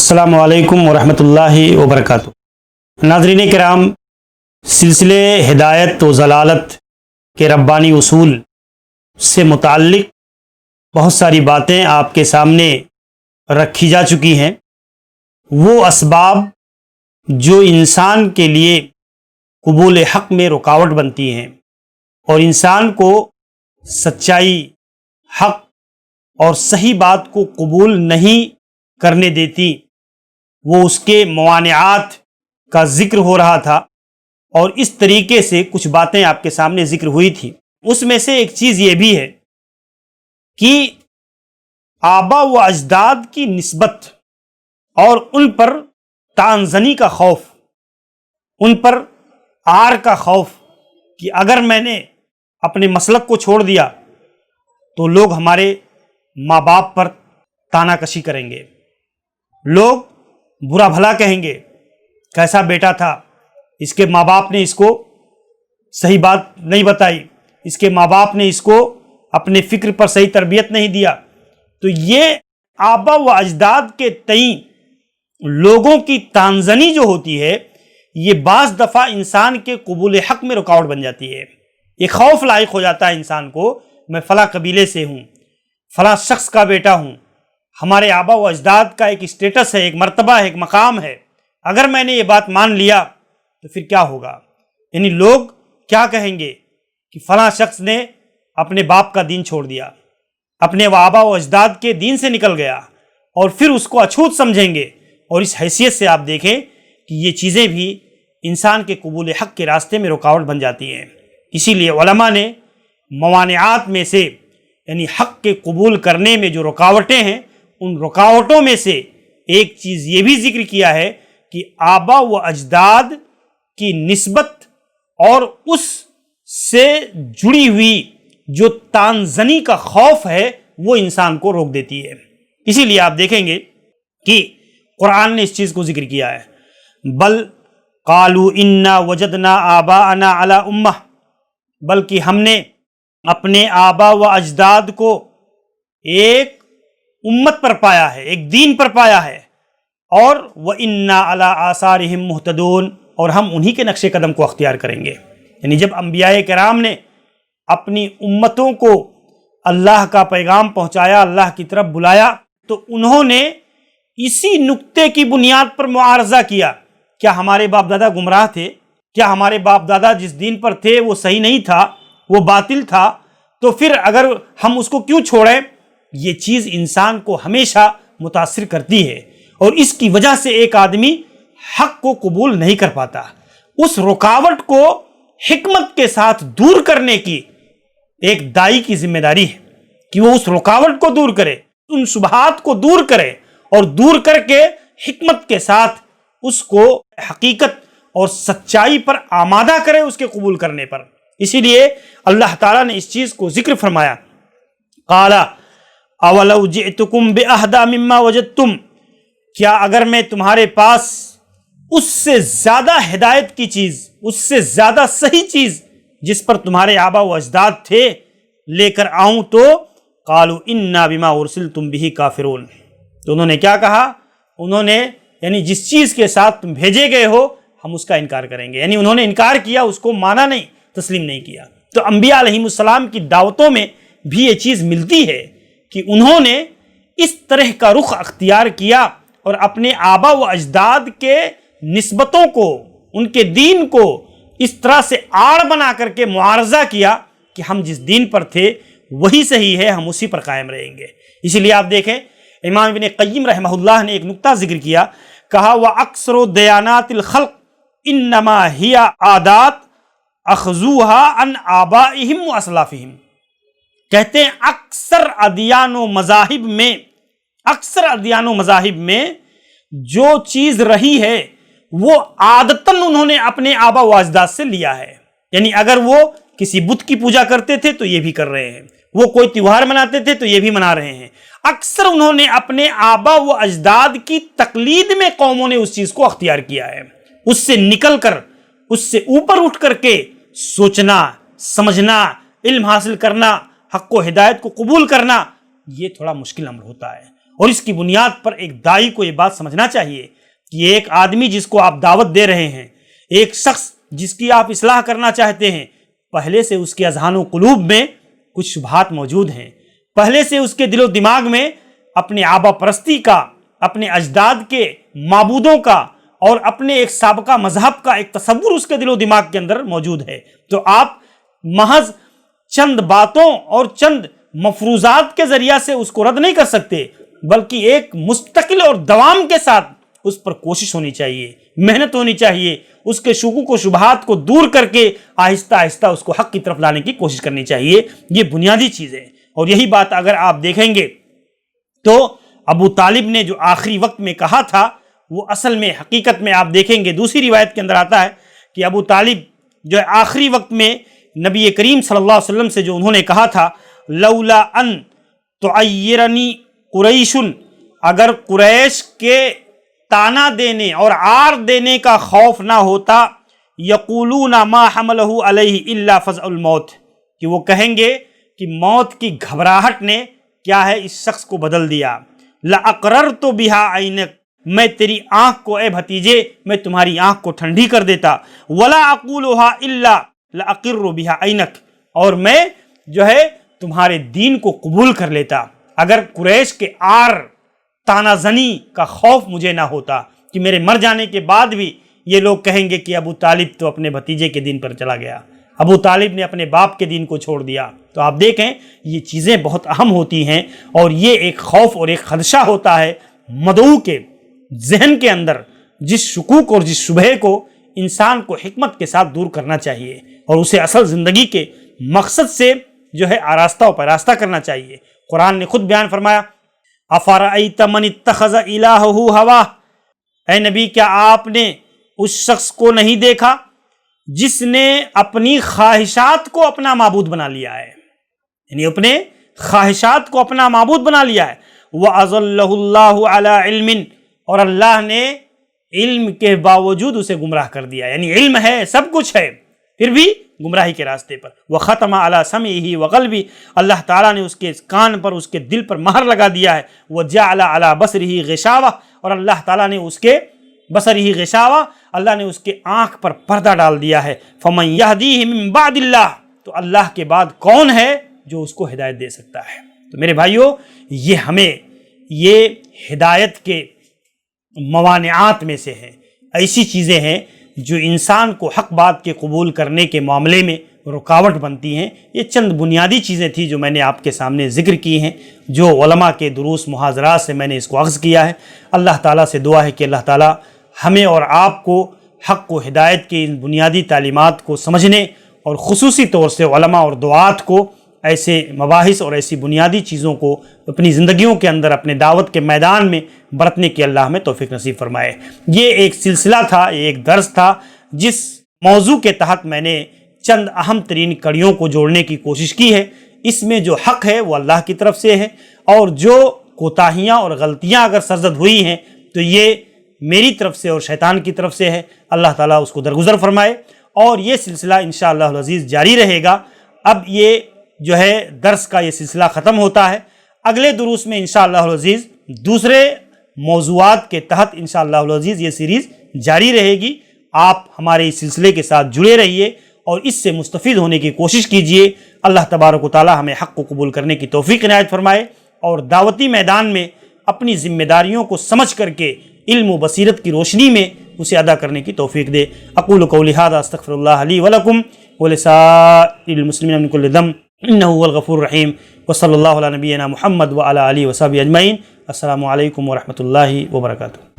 السلام علیکم ورحمۃ اللہ وبرکاتہ۔ ناظرین کرام، سلسلے ہدایت و ضلالت کے ربانی اصول سے متعلق بہت ساری باتیں آپ کے سامنے رکھی جا چکی ہیں۔ وہ اسباب جو انسان کے لیے قبول حق میں رکاوٹ بنتی ہیں اور انسان کو سچائی، حق اور صحیح بات کو قبول نہیں کرنے دیتی، وہ اس کے موانعات کا ذکر ہو رہا تھا، اور اس طریقے سے کچھ باتیں آپ کے سامنے ذکر ہوئی تھی۔ اس میں سے ایک چیز یہ بھی ہے کہ آبا و اجداد کی نسبت اور ان پر طعن زنی کا خوف، ان پر عار کا خوف کہ اگر میں نے اپنے مسلک کو چھوڑ دیا تو لوگ ہمارے ماں باپ پر طعنہ کشی کریں گے، لوگ برا بھلا کہیں گے، کیسا بیٹا تھا، اس کے ماں باپ نے اس کو صحیح بات نہیں بتائی، اس کے ماں باپ نے اس کو اپنے فکر پر صحیح تربیت نہیں دیا۔ تو یہ آبا و اجداد کے تئیں لوگوں کی طعنزنی جو ہوتی ہے، یہ بعض دفعہ انسان کے قبول حق میں رکاوٹ بن جاتی ہے۔ ایک خوف لاحق ہو جاتا ہے انسان کو، میں فلاں قبیلے سے ہوں، فلاں شخص کا بیٹا ہوں، ہمارے آبا و اجداد کا ایک اسٹیٹس ہے، ایک مرتبہ ہے، ایک مقام ہے، اگر میں نے یہ بات مان لیا تو پھر کیا ہوگا؟ یعنی لوگ کیا کہیں گے کہ فلاں شخص نے اپنے باپ کا دین چھوڑ دیا، اپنے آبا و اجداد کے دین سے نکل گیا، اور پھر اس کو اچھوت سمجھیں گے۔ اور اس حیثیت سے آپ دیکھیں کہ یہ چیزیں بھی انسان کے قبول حق کے راستے میں رکاوٹ بن جاتی ہیں۔ اسی لیے علماء نے موانعات میں سے، یعنی حق کے قبول کرنے میں جو رکاوٹیں ہیں، ان رکاوٹوں میں سے ایک چیز یہ بھی ذکر کیا ہے کہ آبا و اجداد کی نسبت اور اس سے جڑی ہوئی جو طعن زنی کا خوف ہے، وہ انسان کو روک دیتی ہے۔ اسی لیے آپ دیکھیں گے کہ قرآن نے اس چیز کو ذکر کیا ہے، بل قالوا انا وجدنا آباءنا علی امہ، بلکہ ہم نے اپنے آبا و اجداد کو ایک امت پر پایا ہے، ایک دین پر پایا ہے، اور وَإِنَّا عَلَىٰ آثَارِهِمْ مُهْتَدُونَ، اور ہم انہی کے نقش قدم کو اختیار کریں گے۔ یعنی جب انبیاء کرام نے اپنی امتوں کو اللہ کا پیغام پہنچایا، اللہ کی طرف بلایا، تو انہوں نے اسی نقطے کی بنیاد پر معارضہ کیا۔ کیا ہمارے باپ دادا گمراہ تھے؟ کیا ہمارے باپ دادا جس دین پر تھے وہ صحیح نہیں تھا، وہ باطل تھا؟ تو پھر اگر ہم اس کو کیوں چھوڑیں؟ یہ چیز انسان کو ہمیشہ متاثر کرتی ہے، اور اس کی وجہ سے ایک آدمی حق کو قبول نہیں کر پاتا۔ اس رکاوٹ کو حکمت کے ساتھ دور کرنے کی ایک دائی کی ذمہ داری ہے کہ وہ اس رکاوٹ کو دور کرے، ان شبہات کو دور کرے، اور دور کر کے حکمت کے ساتھ اس کو حقیقت اور سچائی پر آمادہ کرے، اس کے قبول کرنے پر۔ اسی لیے اللہ تعالیٰ نے اس چیز کو ذکر فرمایا، قَالَ اَوَلَوْ جِئْتُكُمْ بِأَهْدَىٰ مِمَّا وَجَدتُّمْ، کیا اگر میں تمہارے پاس اس سے زیادہ ہدایت کی چیز، اس سے زیادہ صحیح چیز جس پر تمہارے آبا و اجداد تھے لے کر آؤں تو قَالُوا إِنَّا بِمَا أُرْسِلْتُمْ بِهِ كَافِرُونَ، تو انہوں نے کیا کہا؟ انہوں نے یعنی جس چیز کے ساتھ تم بھیجے گئے ہو ہم اس کا انکار کریں گے، یعنی انہوں نے انکار کیا، اس کو مانا نہیں، تسلیم نہیں کیا۔ تو انبیاء علیہم السلام کی دعوتوں میں بھی یہ چیز ملتی ہے کہ انہوں نے اس طرح کا رخ اختیار کیا اور اپنے آبا و اجداد کے نسبتوں کو، ان کے دین کو اس طرح سے آڑ بنا کر کے معارضہ کیا کہ ہم جس دین پر تھے وہی صحیح ہے، ہم اسی پر قائم رہیں گے۔ اسی لیے آپ دیکھیں امام ابن قیم رحمہ اللہ نے ایک نقطہ ذکر کیا، کہا وَأَكْثَرُ دِيَانَاتِ الْخَلْقِ إِنَّمَا هِيَ عَادَاتٌ أَخَذُوهَا عَنْ آبَائِهِمْ وَأَسْلَافِهِمْ، کہتے ہیں اکثر ادیان و مذاہب میں جو چیز رہی ہے وہ عادتاً انہوں نے اپنے آبا و اجداد سے لیا ہے۔ یعنی اگر وہ کسی بت کی پوجا کرتے تھے تو یہ بھی کر رہے ہیں، وہ کوئی تیوہار مناتے تھے تو یہ بھی منا رہے ہیں۔ اکثر انہوں نے اپنے آبا و اجداد کی تقلید میں قوموں نے اس چیز کو اختیار کیا ہے۔ اس سے نکل کر، اس سے اوپر اٹھ کر کے سوچنا، سمجھنا، علم حاصل کرنا، حق و ہدایت کو قبول کرنا، یہ تھوڑا مشکل امر ہوتا ہے۔ اور اس کی بنیاد پر ایک داعی کو یہ بات سمجھنا چاہیے کہ ایک آدمی جس کو آپ دعوت دے رہے ہیں، ایک شخص جس کی آپ اصلاح کرنا چاہتے ہیں، پہلے سے اس کے اذہان و قلوب میں کچھ شبہات موجود ہیں، پہلے سے اس کے دل و دماغ میں اپنے آبا پرستی کا، اپنے اجداد کے معبودوں کا اور اپنے ایک سابقہ مذہب کا ایک تصور اس کے دل و دماغ کے اندر موجود ہے۔ تو آپ محض چند باتوں اور چند مفروضات کے ذریعہ سے اس کو رد نہیں کر سکتے، بلکہ ایک مستقل اور دوام کے ساتھ اس پر کوشش ہونی چاہیے، محنت ہونی چاہیے، اس کے شکوک و شبہات کو دور کر کے آہستہ آہستہ اس کو حق کی طرف لانے کی کوشش کرنی چاہیے۔ یہ بنیادی چیز ہے۔ اور یہی بات اگر آپ دیکھیں گے تو ابو طالب نے جو آخری وقت میں کہا تھا، وہ اصل میں حقیقت میں آپ دیکھیں گے دوسری روایت کے اندر آتا ہے کہ ابو طالب جو آخری وقت میں نبی کریم صلی اللہ علیہ وسلم سے جو انہوں نے کہا تھا، لولا ان تعیرنی قریش، اگر قریش کے تانا دینے اور عار دینے کا خوف نہ ہوتا، یقولون ما حملہ علیہ الا فزع الموت، کہ وہ کہیں گے کہ موت کی گھبراہٹ نے کیا ہے اس شخص کو بدل دیا، لأقررت بها عینک، میں تیری آنکھ کو، اے بھتیجے میں تمہاری آنکھ کو ٹھنڈی کر دیتا، ولا اقولها الا لأقر بها عینک، اور میں جو ہے تمہارے دین کو قبول کر لیتا اگر قریش کے عار تانا زنی کا خوف مجھے نہ ہوتا کہ میرے مر جانے کے بعد بھی یہ لوگ کہیں گے کہ ابو طالب تو اپنے بھتیجے کے دین پر چلا گیا، ابو طالب نے اپنے باپ کے دین کو چھوڑ دیا۔ تو آپ دیکھیں یہ چیزیں بہت اہم ہوتی ہیں، اور یہ ایک خوف اور ایک خدشہ ہوتا ہے مدعو کے ذہن کے اندر، جس شکوک اور جس شبہے کو انسان کو حکمت کے ساتھ دور کرنا چاہیے اور اسے اصل زندگی کے مقصد سے جو ہے آراستہ و پیراستہ کرنا چاہیے۔ قرآن نے خود بیان فرمایا، افرأیت من اتخذ الہہ ہواہ، اے نبی کیا آپ نے اس شخص کو نہیں دیکھا جس نے اپنی خواہشات کو اپنا معبود بنا لیا ہے، یعنی اپنے خواہشات کو اپنا معبود بنا لیا ہے، وَأَضَلَّهُ اللَّهُ عَلَىٰ عِلْمٍ، اور اللہ نے علم کے باوجود اسے گمراہ کر دیا، یعنی علم ہے، سب کچھ ہے، پھر بھی گمراہی کے راستے پر، وَخَتَمَ عَلَىٰ سَمْعِهِ وَقَلْبِهِ، اللہ تعالیٰ نے اس کے کان پر، اس کے دل پر مہر لگا دیا ہے، وَجَعَلَ عَلَىٰ بَصَرِهِ غِشَاوَةً، اور اللہ تعالیٰ نے اس کے بصرہ غشاوہ، اللہ نے اس کے آنکھ پر پردہ ڈال دیا ہے، فَمَن يَهْدِيهِ مِن بَعْدِ اللَّهِ، تو اللہ کے بعد کون ہے جو اس کو ہدایت دے سکتا ہے۔ تو میرے بھائیو، یہ ہمیں یہ ہدایت کے موانعات میں سے ہیں، ایسی چیزیں ہیں جو انسان کو حق بات کے قبول کرنے کے معاملے میں رکاوٹ بنتی ہیں۔ یہ چند بنیادی چیزیں تھیں جو میں نے آپ کے سامنے ذکر کی ہیں، جو علماء کے دروس محاضرات سے میں نے اس کو اخذ کیا ہے۔ اللہ تعالیٰ سے دعا ہے کہ اللہ تعالیٰ ہمیں اور آپ کو حق و ہدایت کی ان بنیادی تعلیمات کو سمجھنے، اور خصوصی طور سے علماء اور دعات کو ایسے مباحث اور ایسی بنیادی چیزوں کو اپنی زندگیوں کے اندر، اپنے دعوت کے میدان میں برتنے کی اللہ ہمیں توفیق نصیب فرمائے۔ یہ ایک سلسلہ تھا، یہ ایک درس تھا، جس موضوع کے تحت میں نے چند اہم ترین کڑیوں کو جوڑنے کی کوشش کی ہے۔ اس میں جو حق ہے وہ اللہ کی طرف سے ہے، اور جو کوتاہیاں اور غلطیاں اگر سرزد ہوئی ہیں تو یہ میری طرف سے اور شیطان کی طرف سے ہے۔ اللہ تعالیٰ اس کو درگزر فرمائے، اور یہ سلسلہ انشاءاللہ العزیز جاری رہے گا۔ اب یہ جو ہے درس کا یہ سلسلہ ختم ہوتا ہے، اگلے دروس میں انشاءاللہ العزیز دوسرے موضوعات کے تحت انشاءاللہ العزیز یہ سیریز جاری رہے گی۔ آپ ہمارے اس سلسلے کے ساتھ جڑے رہیے اور اس سے مستفید ہونے کی کوشش کیجیے۔ اللہ تبارک و تعالی ہمیں حق کو قبول کرنے کی توفیق عنایت فرمائے، اور دعوتی میدان میں اپنی ذمہ داریوں کو سمجھ کر کے علم و بصیرت کی روشنی میں اسے ادا کرنے کی توفیق دے۔ اقول قولی ھذا استغفر اللہ لی ولکم ولسائر المسلمین من کل ذنب انہ هو الغفور الرحیم، وصلی اللہ علی نبینا محمد وعلی آلہ وصحبہ اجمعین۔ السلام علیکم ورحمۃ اللہ وبرکاتہ۔